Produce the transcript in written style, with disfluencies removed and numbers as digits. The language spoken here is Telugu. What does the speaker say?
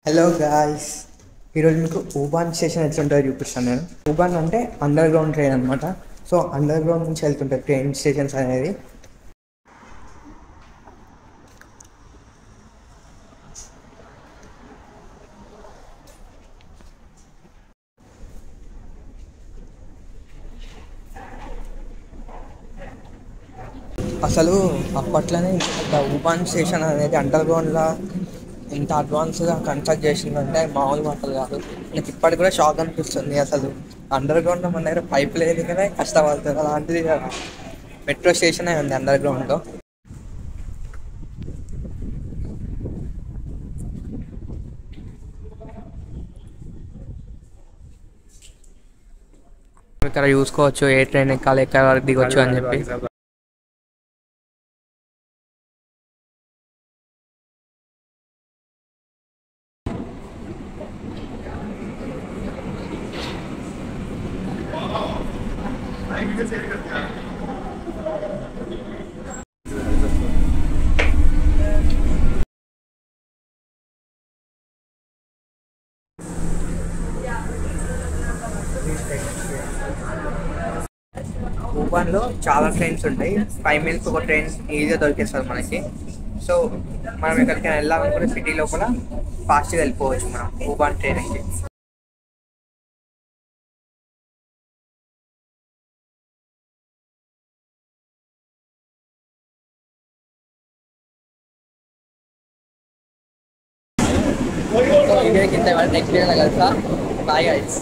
హలో గాయ్స్, ఈరోజు మీకు ఊబాన్ స్టేషన్ ఎట్లుంటుందో చూపిస్తాను. నేను ఊబాన్ అంటే అండర్ గ్రౌండ్ ట్రైన్ అనమాట. సో అండర్ గ్రౌండ్ నుంచి వెళ్తుంటాయి ట్రైన్ స్టేషన్స్ అనేది. అసలు అప్పట్లోనే ఊబాన్ స్టేషన్ అనేది అండర్ గ్రౌండ్లో ఇంత అడ్వాన్స్గా కన్స్ట్రక్ట్ చేసిందంటే మామూలు మాటలు కాదు. నాకు ఇప్పటికి కూడా షాక్ అనిపిస్తుంది. అసలు అండర్ గ్రౌండ్లో మన దగ్గర పైప్ లేదు కానీ కష్టపడుతుంది. అలాంటిది మెట్రో స్టేషన్ ఉంది అండర్ గ్రౌండ్లో. ఇక్కడ చూసుకోవచ్చు ఏ ట్రైన్ ఎక్కాలి, ఎక్కడ వరకు దిగొచ్చు అని చెప్పి. ఊబాన్లో చాలా ట్రైన్స్ ఉంటాయి. 5 minutes ఒక ట్రైన్ ఈజీగా దొరికేస్తుంది మనకి. సో మనం ఎక్కడికైనా వెళ్ళాలనుకుంటే సిటీ లోపల ఫాస్ట్గా వెళ్ళిపోవచ్చు మనం ఊబాన్ ట్రైన్ ఎక్కి. వీడియో కింద నెక్స్ట్ వీడియోలో కలుస్తా. Bye guys.